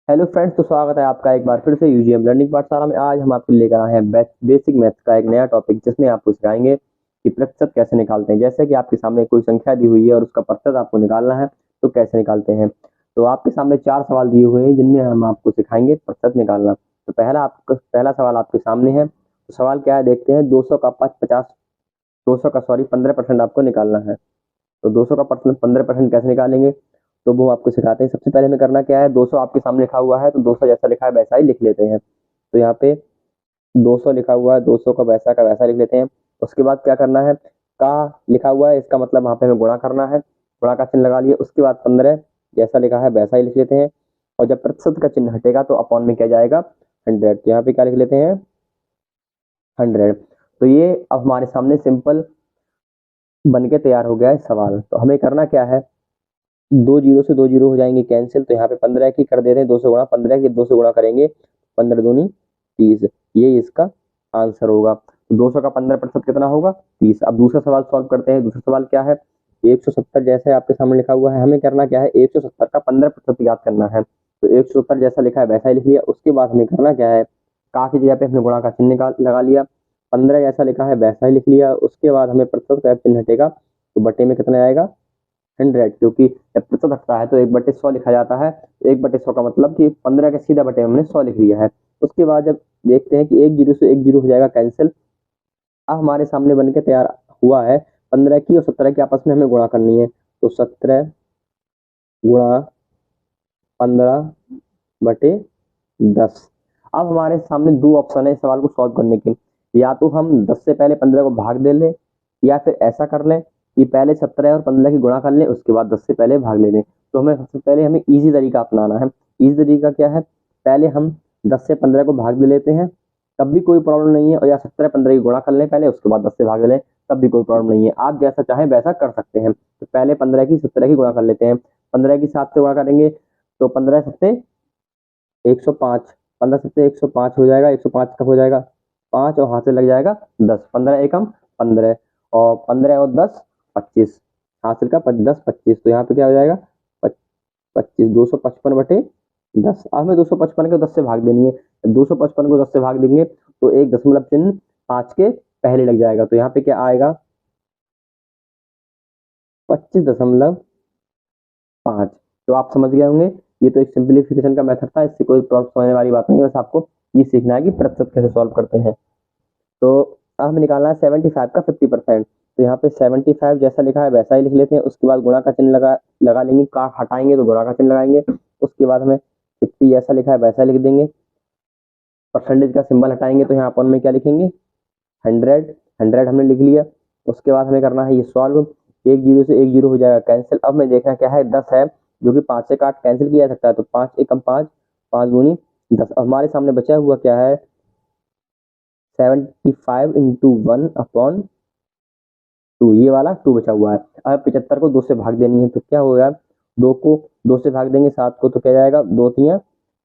Hello friends, तो स्वागत है आपका एक बार फिर से यूजीएम लर्निंग पाठशाला में। आज हम आपके लिए लेकर आए हैं बेसिक मैथ्स का एक नया टॉपिक, जिसमें आपको सिखाएंगे कि प्रतिशत कैसे निकालते हैं। जैसे कि आपके सामने कोई संख्या दी हुई है और उसका प्रतिशत आपको निकालना है, तो कैसे निकालते हैं। तो आपके सामने 4 सवाल दिए हुए हैं, जिनमें हम आपको सिखाएंगे प्रतिशत निकालना। तो पहला सवाल आपके सामने है। तो सवाल क्या है, देखते हैं। 200 का 15% आपको निकालना है। तो 200 का 15% कैसे निकालेंगे, तो वो आपको सिखाते हैं। सबसे पहले हमें करना क्या है, 200 आपके सामने लिखा हुआ है, तो 200 जैसा लिखा है वैसा ही लिख लेते हैं। तो यहाँ पे 200 लिखा हुआ है, 200 का वैसा लिख लेते हैं। उसके बाद क्या करना है, का लिखा हुआ है, इसका मतलब वहाँ पे हमें गुणा करना है। गुणा का चिन्ह लगा लिए। उसके बाद 15 जैसा लिखा है वैसा ही लिख लेते हैं। और जब प्रतिशत का चिन्ह हटेगा तो अपॉन में क्या जाएगा, 100। तो यहाँ पे क्या लिख लेते हैं, 100। तो ये अब हमारे सामने सिंपल बन के तैयार हो गया है सवाल। तो हमें करना क्या है, दो जीरो से दो जीरो हो जाएंगे कैंसिल। तो यहाँ पे 15 की कर देते हैं 200 गुणा। 15 की 200 गुणा करेंगे, 15 दूनी 30। ये इसका आंसर होगा। तो 200 का 15% कितना होगा, 30। अब दूसरा सवाल सॉल्व करते हैं। दूसरा सवाल क्या है, 170 जैसे आपके सामने लिखा हुआ है। हमें करना क्या है, 170 का 15% याद करना है। तो 170 जैसा लिखा है वैसा ही लिख लिया। उसके बाद हमें करना क्या है, का की जगह पे हमने गुणा का चिन्ह लगा लिया। 15 जैसा लिखा है वैसा ही लिख लिया। उसके बाद हमें प्रतिशत का चिन्ह हटेगा, तो बटे में कितना आएगा, 100। क्योंकि जब प्रतिशत हटता है तो 1/100 लिखा जाता है। 1/100 का मतलब कि 15 के सीधा बटे में हमने 100 लिख लिया है। उसके बाद जब देखते हैं कि एक जीरो से एक जीरो हो जाएगा कैंसिल। अब हमारे सामने बन के तैयार हुआ है। 15 की और 17 की आपस में हमें गुणा करनी है। तो 17 गुणा 15/10। अब हमारे सामने दो ऑप्शन है इस सवाल को सॉल्व करने के। या तो हम 10 से पहले 15 को भाग दे लें, या फिर ऐसा कर लें कि पहले 17 और 15 की गुणा कर लें, उसके बाद 10 से पहले भाग ले लें। तो हमें सबसे पहले हमें इजी तरीका अपनाना है। इजी तरीका क्या है, पहले हम 10 से 15 को भाग दे लेते हैं, तब भी कोई प्रॉब्लम नहीं है। और या 17 15 की गुणा कर लें पहले, उसके बाद 10 से भाग ले लें, तब भी कोई प्रॉब्लम नहीं है। आप जैसा चाहें वैसा कर सकते हैं। तो पहले 15 की 17 की गुणा कर लेते हैं। 15 की 7 से गुणा करेंगे, तो 15 सत्ते 105। 15 सत्ते 105 हो जाएगा। 105 कब हो जाएगा, 5 और हाथ से लग जाएगा 10। 15 एकम 15, और 15 और 10 25। हासिल का 10 25। तो यहाँ पे क्या हो जाएगा, 25। 255/10। अब हमें 255 को 10 से भाग देनी है। 255 को 10 से भाग देंगे तो एक दशमलव चिन्ह 5 के पहले लग जाएगा। तो यहाँ पे क्या आएगा, 25.5। तो आप समझ गए होंगे, ये तो एक सिंप्लीफिकेशन का मेथड था। इससे कोई प्रॉब्लम समझने वाली बात नहीं है। बस आपको ये सीखना है कि प्रतिशत कैसे सॉल्व करते हैं। तो अब हमें निकालना है 75 का 50%। तो यहाँ पे 75 जैसा लिखा है वैसा ही लिख लेते हैं। उसके बाद गुणा का चिन्ह लगा लेंगे। का हटाएंगे तो गुणा का चिन्ह लगाएंगे। उसके बाद हमें 50 जैसा लिखा है वैसा लिख देंगे। परसेंटेज का सिंबल हटाएंगे तो यहाँ अपन में क्या लिखेंगे, 100। 100 हमने लिख लिया। उसके बाद हमें करना है ये सॉल्व। एक जीरो से एक जीरो हो जाएगा कैंसिल। अब मैं देखना क्या है, 10 है जो कि 5 से काट कैंसिल किया जा सकता है। तो 5 एकम 5, 5 दूनी 10। हमारे सामने बचा हुआ क्या है, 75 इंटू 1/2। ये वाला 2 बचा हुआ है। अब 75 को 2 से भाग देनी है। तो क्या होगा, 2 को 2 से भाग देंगे, 7 को, तो क्या जाएगा, 2 3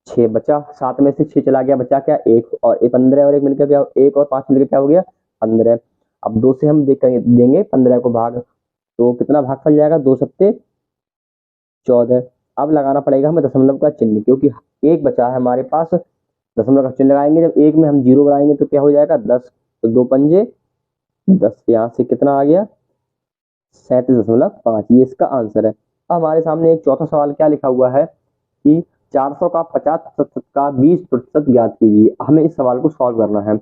6 बचा। 7 में से 6 चला गया, बचा क्या, 1। और 15 और 1 मिलकर क्या, 1 और 5 मिलकर क्या हो गया, 15। अब 2 से हम देंगे 15 को भाग, तो कितना भागफल जाएगा, 2 सत्ते 14। अब लगाना पड़ेगा हमें दशमलव का चिन्ह, क्योंकि एक बचा है हमारे पास। दशमलव का चिन्ह लगाएंगे, जब एक में हम जीरो बढ़ाएंगे तो क्या हो जाएगा, 10। तो 2 पंजे 10। यहाँ से कितना आ गया, 37.5। ये इसका आंसर है। अब हमारे सामने एक चौथा सवाल क्या लिखा हुआ है कि 400 का 50% का 20% ज्ञात कीजिए। हमें इस सवाल को सॉल्व करना है।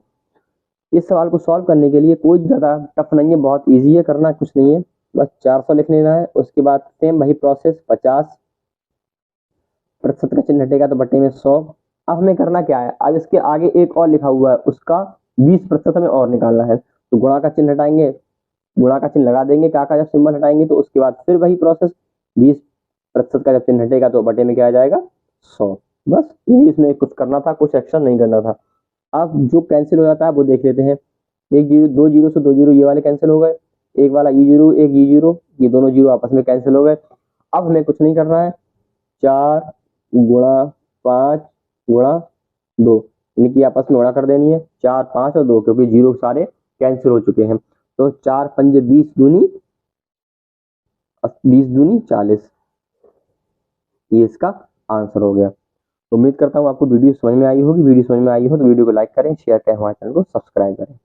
इस सवाल को सॉल्व करने के लिए कोई ज़्यादा टफ नहीं है, बहुत इजी है, करना कुछ नहीं है। बस 400 लिख लेना है। उसके बाद सेम वही प्रोसेस, 50% का चिन्ह हटेगा तो बटे में 100। अब हमें करना क्या है, अब इसके आगे एक और लिखा हुआ है, उसका 20% हमें और निकालना है। तो गुणा का चिन्ह हटाएंगे, गुणा का चिन्ह लगा देंगे, का जब सिंबल हटाएंगे तो उसके बाद फिर वही प्रोसेस, 20% का जब चिन्ह हटेगा तो बटे में क्या आ जाएगा, 100। बस यही इसमें कुछ करना था, कुछ एक्स्ट्रा नहीं करना था। अब जो कैंसिल हो जाता है वो देख लेते हैं। एक जीरो, दो जीरो से दो जीरो ये वाले कैंसिल हो गए। एक वाला ई जीरो, एक ई जीरो, ये दोनों जीरो आपस में कैंसिल हो गए। अब हमें कुछ नहीं करना है, 4 गुणा 5 गुणा 2, इनकी आपस में गुणा कर देनी है। 4 5 और 2, क्योंकि जीरो सारे कैंसिल हो चुके हैं। तो 4 पंजे 20 दूनी 40। ये इसका आंसर हो गया। उम्मीद करता हूँ आपको वीडियो समझ में आई होगी। वीडियो समझ में आई हो तो वीडियो को लाइक करें, शेयर करें, हमारे चैनल को सब्सक्राइब करें।